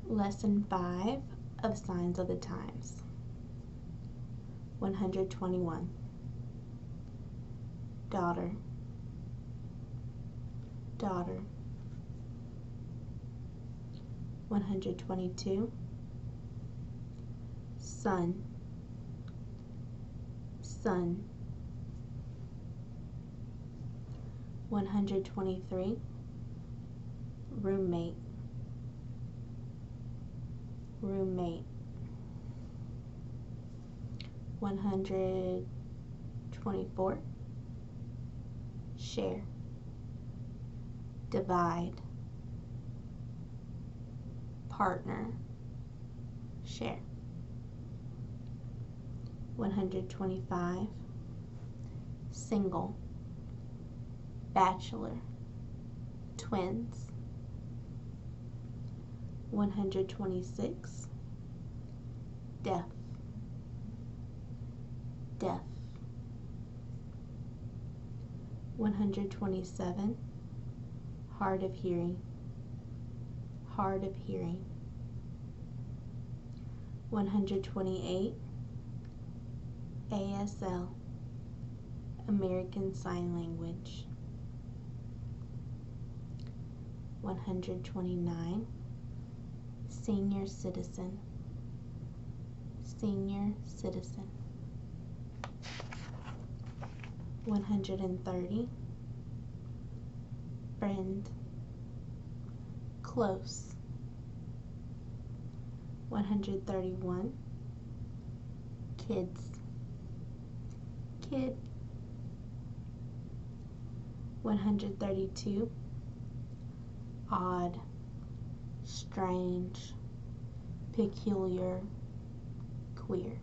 Lesson 5 of Signs of the Times. 121. Daughter, daughter. 122. Son, son. 123. Roommate, roommate. 124. Share, divide. Partner, share. 125. Single, bachelor, twins. 126. Deaf, deaf. 127. Hard of hearing, hard of hearing. 128. ASL, American Sign Language. 129. Senior citizen, senior citizen. 130. Friend, close. 131. Kids, kid. 132. Odd, strange, peculiar, queer.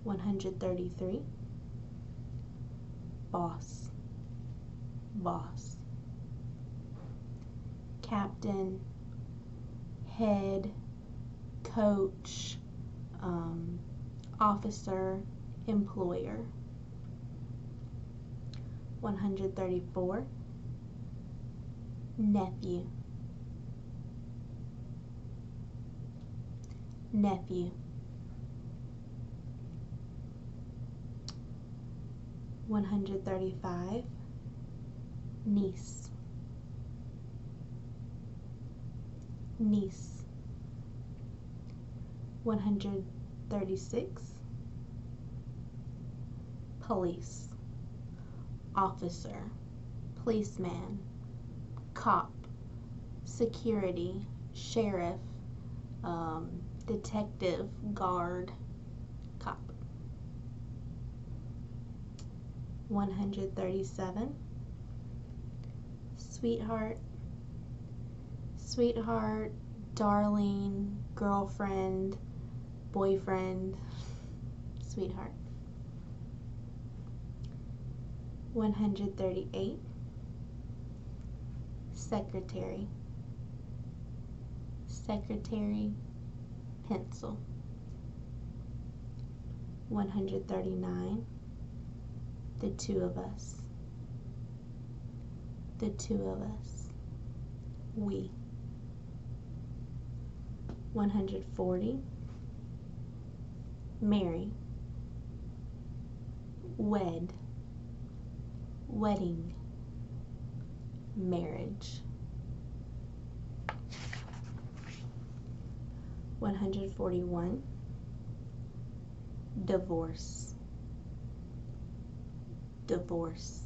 133. Boss, boss. Captain, head, coach, officer, employer. 134. Nephew, nephew. 135. Niece, niece. 136. Police, officer, policeman, cop, security, sheriff, detective, guard, cop. 137. Sweetheart, sweetheart, darling, girlfriend, boyfriend, sweetheart. 138. Secretary, secretary, pencil. 139. The two of us, the two of us, we. 140. Marry, wed, wedding, marriage. 141. Divorce, divorce.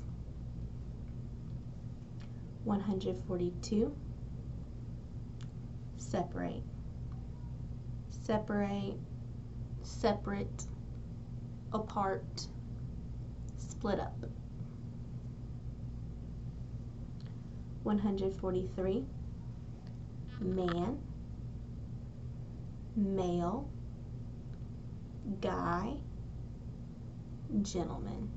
142. Separate, separate, separate, apart, split up. 143. Man, male, guy, gentleman.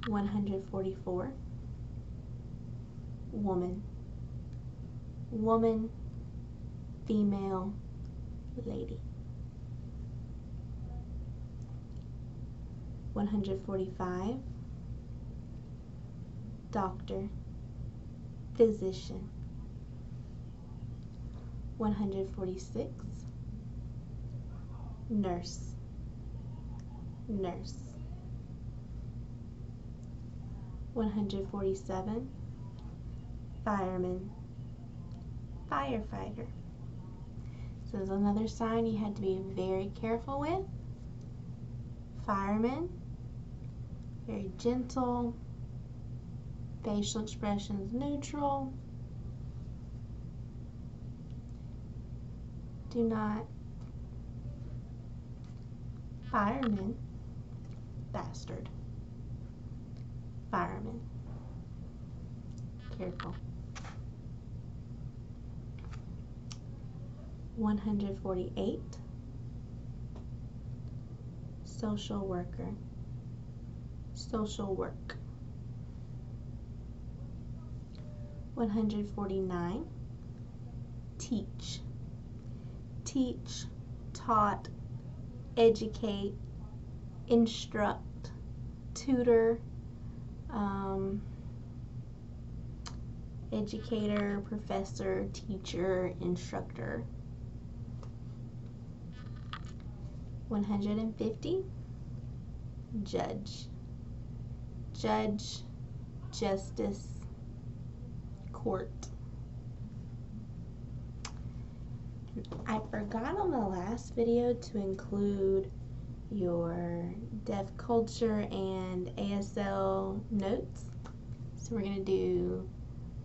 144. Woman, woman, female, lady. 145. Doctor, physician. 146, nurse, nurse. 147, fireman, firefighter. So there's another sign you had to be very careful with. Fireman, very gentle, facial expressions neutral. Do not. Fireman, bastard. Fireman. Careful. 148, social worker, social work. 149, teach, teach, taught, educate, instruct, tutor, educator, professor, teacher, instructor. 150, judge, judge, justice, court. I forgot on the last video to include your deaf culture and ASL notes. So we're going to do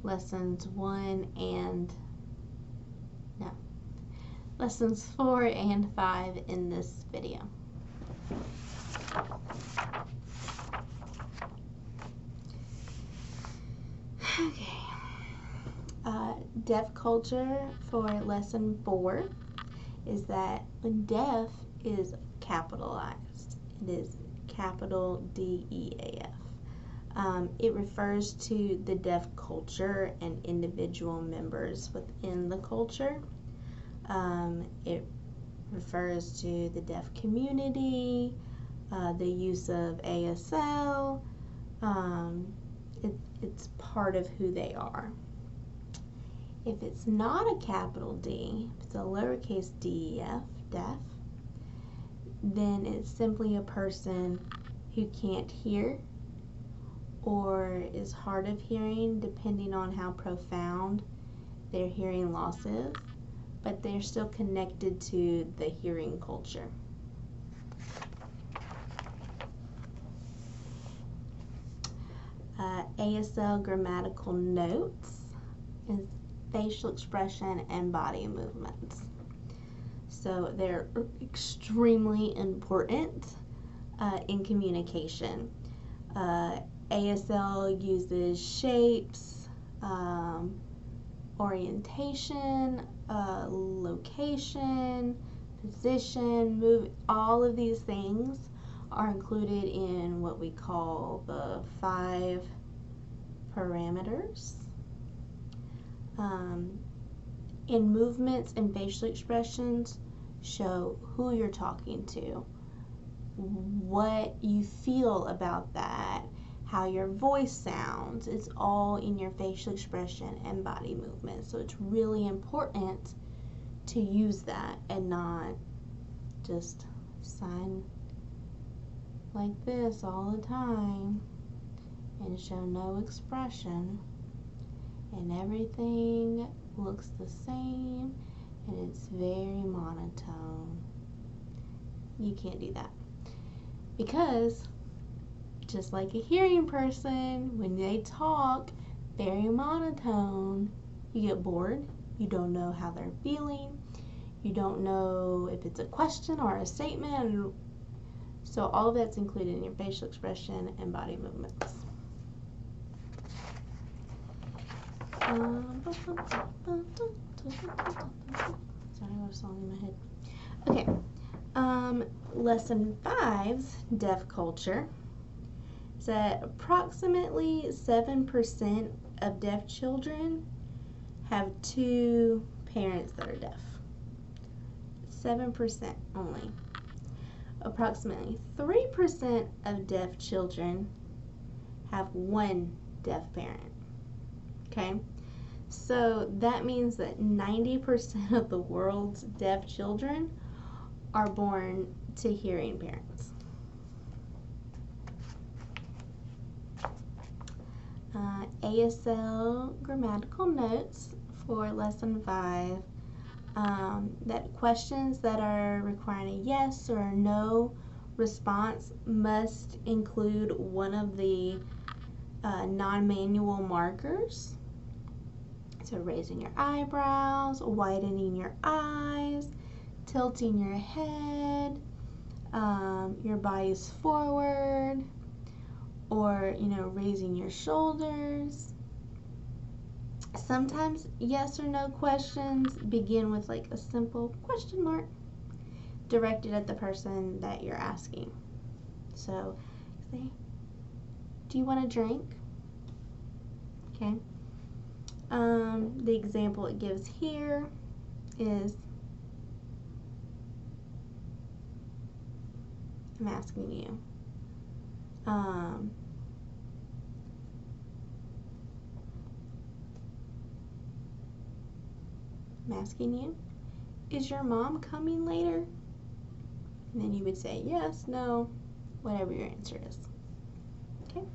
lessons 4 and 5 in this video. Okay. Deaf culture for lesson 4 is that when deaf is capitalized, it is capital DEAF. It refers to the deaf culture and individual members within the culture. It refers to the deaf community, the use of ASL. It's part of who they are. If it's not a capital D, if it's a lowercase DEF, deaf, then it's simply a person who can't hear or is hard of hearing, depending on how profound their hearing loss is, but they're still connected to the hearing culture. ASL grammatical notes is facial expression and body movements. So they're extremely important in communication. ASL uses shapes, orientation, location, position, move. All of these things are included in what we call the 5 parameters. In movements and facial expressions, show who you're talking to, what you feel about that, how your voice sounds. It's all in your facial expression and body movement. So it's really important to use that and not just sign like this all the time and show no expression and everything looks the same and it's very monotone. You can't do that, because just like a hearing person, when they talk very monotone, you get bored. You don't know how they're feeling. You don't know if it's a question or a statement. So all of that's included in your facial expression and body movements. Sorry, I have a song in my head. Okay. Lesson 5's deaf culture. Is that approximately 7% of deaf children have 2 parents that are deaf. 7% only. Approximately 3% of deaf children have 1 deaf parent. Okay? So that means that 90% of the world's deaf children are born to hearing parents. ASL grammatical notes for lesson 5. That questions that are requiring a yes or a no response must include one of the non-manual markers. So raising your eyebrows, widening your eyes, tilting your head, your body's forward, or raising your shoulders. Sometimes yes or no questions begin with like a simple question mark directed at the person that you're asking. So say, do you want a drink? Okay. The example it gives here is, I'm asking you. I'm asking you, is your mom coming later? And then you would say yes, no, whatever your answer is. Okay?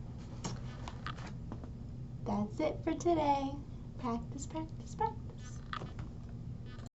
That's it for today. Practice, practice, practice.